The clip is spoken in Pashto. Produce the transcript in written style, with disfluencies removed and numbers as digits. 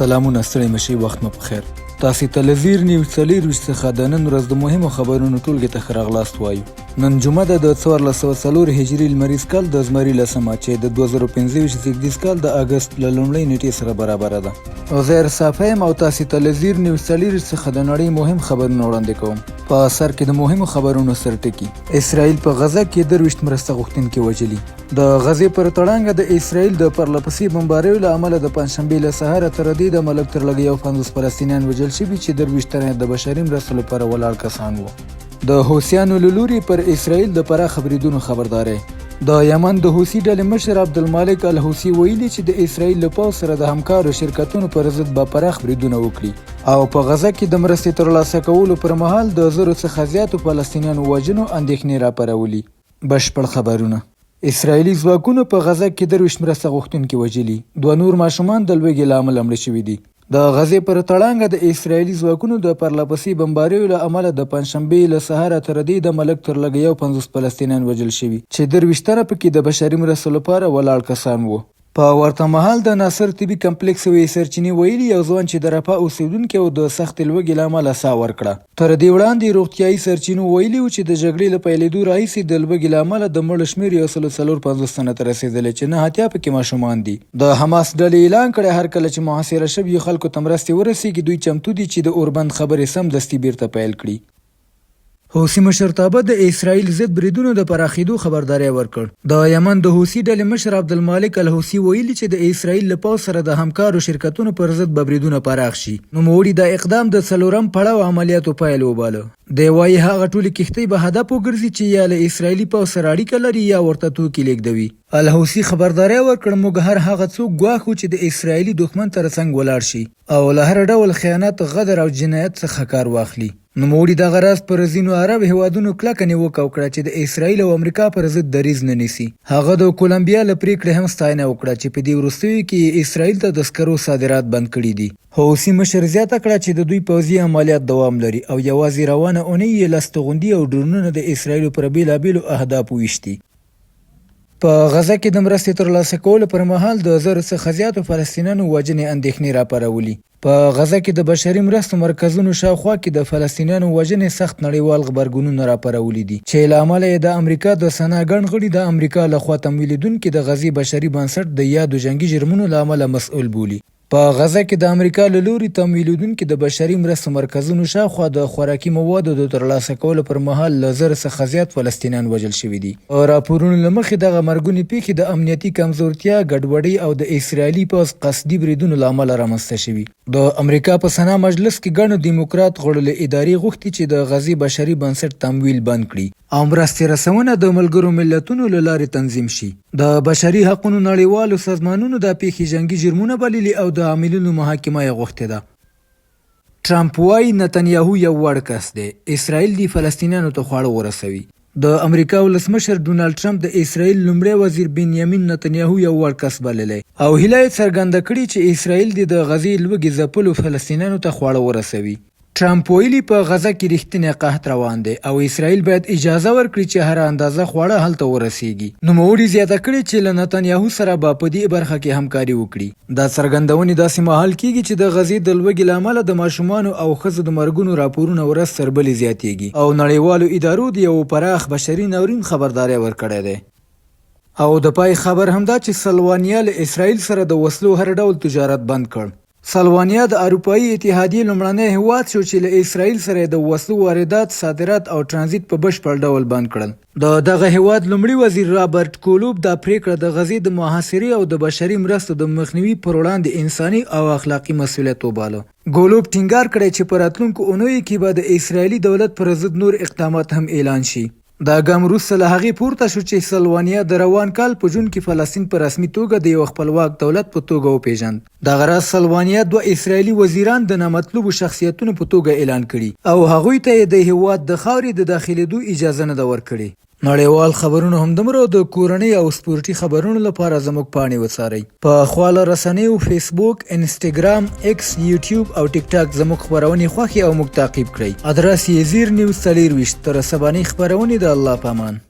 سلامونه ستړي مشئ وخت مو پخیر. تاسې ته له زیر نیوز 24 څخه د نن ورځ د مهمو خبرونو ټولګې ته ښه راغلاست وایو. نن جمعه ده د 1404 هجري لمریز کال د زمري لسمه چې د 2025 زیږدیز کال د اګست له لومړۍ نیټې سره برابره ده. عزیر صافی یم او تاسې ته له زیر نیوز 24 څخه د نړۍ مهم خبرونه وړاندې کوم. په سر کې د مهمو خبرونو سرټکي. اسرائیل په غزه کې 23 مرسته غوښتونکي وژلي. د غزې پر تړانګه د اسرائیل د پرلپسې بمباریو له امله د پنجشنبې له سهاره تر دې دمه لږ تر لږه 50 فلسطینیان وژل شوي چې 23 تنه د بشري مرستو لپاره ولاړ کسان وو. د حوثیانو له لوري پر اسرائیل د پراخه بریدونو خبرداری. د یمن د حوثي ډلې مشر عبدالمالک الحوثي ویلي چې د اسرائیل له پوځ سره د همکارو شرکتونو پر ضد به پراخ بریدونه وکړي او په غزه کې د مرستې ترلاسه کولو پر مهال د 1000 څخه زیاتو فلسطینیانو وژنو اندېښنې راپارولي. بشپړ خبرونه. اسرائیلي ځواکونو په غزه کې 23 مرسته غوښتونکي وژلي. 2 نور ماشومان د لوږې له امله مړه شوي دي. د غزې پر تړانګه د اسرائیلي ځواکونو د پرلپسې بمباریو له امله د پنجشنبې له سهاره تر دې دمه لږ تر لږه 50 فلسطینیان وژل شوي چې 23 تنه پکې د بشري مرستو لپاره ولاړ کسان وو. په ورته مهال د ناصر طبي کمپلیکس وی سرچینې ویلي یو ځوان چې د رفاه اوسیدونکی او د سخت لوږې له امله ساه ورکړه. تر دې وړاندې روغتیایي سرچینو ویلي و چې د جګړې له پیلېدو راهیسې د لوږې له امله د مړو شمېر 154 تنو ته رسېدلی چې 9 پکې ماشومان دي. د حماس ډلې اعلان کړی هر کله چې محاصره شویو خلکو ته مرستې ورسېږي دوی چمتو دي چې د اوربند خبرې سمدستي بیرته پیل کړي. حوثي مشرتابه د اسرائیل ضد بریدونو د پراخېدو خبرداری ورکړ. د یمن د حوثي ډلې مشر عبدالمالک الحوثي ویلي چې د اسرائیل له پوځ سره د همکارو شرکتونو پر ضد به بریدونه پراخ شي. نوموړي دا اقدام د 4م پړاو عملیاتو پیل وباله. دی وایي هغه ټولې کښتۍ به هدف وګرځي چې یا له اسرائیلي پوځ سره اړیکه لري یا ورته توکي لیږدوي. الحوثي خبرداری ورکړ موږ هر هغه څوک ګواښو چې د اسرائیلي دښمن تر څنګ ولاړ شي او له هر ډول خیانت، غدر او جنایت څخه کار واخلي. نوموړي دغه راز پر ځینو عرب هیوادونو کلکه نیوکه وکړه چې د اسرائیل او امریکا پر ضد دریځ نه نیسي. هغه د کولمبیا له پریکړې هم ستاینه وکړه چې په دې وروستیو کې اسرائیل ته د سکرو صادرات بند کړي دي. حوثي مشر زیاته کړه چې د دوی پوځي عملیات دوام لري او یوازې روانه اونۍ یې لس توغندي او ډرونونه د اسرائیلو پر بېلابېلو اهدافو ویشتي. په غزه کې د مرستې ترلاسه کولو پر مهال د 1000 څخه زیاتو فلسطینیانو وژنې اندېښنې راپارولي. په غزه کې د بشري مرستو مرکزونو شاوخوا کې د فلسطینیانو وژنې سخت نړیوال غبرګونونه راپارولي دي چې له امله یې د امریکا د سنا ګڼ غړي د امریکا لخوا تمویلېدونکي د غزې بشري بنسټ د یادو جنګي جرمونو له امله مسؤل بولي. په غزه کې د امریکا له لوري تمویلېدونکي د بشري مرستو مرکزونو شاوخوا د خوراکي موادو د ترلاسه کولو پر مهال له 1000 څخه زیات فلسطینیان وژل شوي دي. راپورونو له مخې دغه مرګونې پیښې د امنیتي کمزورتیا، ګډوډۍ او د اسرائیلي پوځ قصدي بریدونو له امله رامنځته شوي. د امریکا په سنا مجلس کې ګڼو دیموکرات غړو له ادارې غوښتي چې د غزې بشري بنسټ تمویل بند کړي او مرستې رسونه د ملګرو ملتونو له لارې تنظیم شي. د بشري حقونو نړیوالو سازمانونو دا پیښې جنګي جرمونه بللي او د عاملینو محاکمه یې غوښتې ده. ټرمپ وایي نتنیاهو یو وړ کس دی. اسرائیل دې فلسطینیانو ته خواړه ورسوي. د امریکا ولسمشر ډونالډ ټرمپ د اسرائیل لومړی وزیر بنیامین نتنیاهو یو وړ کس بللی او هیله یې څرګنده کړې چې اسرائیل دې د غزې لوږې ځپلو فلسطینیانو ته خواړه ورسوي. ټرمپ ویلي په غزه کې رښتینی قحط روان دی او اسرائیل باید اجازه ورکړي چې هر اندازه خواړه هلته ورسیږي. نوموړي زیاته کړې چې له نتنیاهو سره به په دې برخه کې همکاري وکړي. دا څرګندونې داسې مهال کیږي چې د غزې د لوږې له امله د ماشومانو او ښځو د مرګونو راپورونه ورځ تر بلې زیاتیږي او نړیوالو ادارو د یو پراخ بشري ناورین خبرداری ورکړی دی. او د پای خبر همدا چې سلوانیا له اسرائیل سره د وسلو هر ډول تجارت بند کړ. سلوانیا د اروپایي اتحادیې لومړنی هیواد شو چې له اسرائیل سره د وسلو واردات، صادرات او ترانزیت په بشپړ ډول بند کړل. د دغه هیواد لومړي وزیر رابرټ کولوب دا پریکړه د غزې د محاصرې او د بشري مرستو د مخنیوي پر وړاندې انساني او اخلاقي مسؤلیت وباله. ګولوب ټینګار کړی چې په راتلونکو اونیو کې به د اسرائیلي دولت پر ضد نور اقدامات هم اعلان شي. دا ګام وروسته له هغې پورته شو چې سلوانیا د روان کال په جون کې فلسطین په رسمي توګه د یو خپلواک دولت په توګه وپیژند. دغه راز سلوانیا 2 اسرائیلي وزیران د نامطلوبو شخصیتونو په توګه اعلان کړي او هغوی ته یې د هیواد د خاورې د داخلېدو اجازه نه ده ورکړې. نړیوال خبرونه همدومره د کورنۍ او سپورتي خبرونو لپاره زموږ پاڼې وڅارئ. په خواله رسنیو فیسبوک، انسټاګرام، ایکس، یوټیوب او ټیک ټاک زموږ خبرونې خوښې او موږ تعقیب کړئ. ادرس یې زیر نیوز 24. تر سبانۍ خبرونې د الله په امان.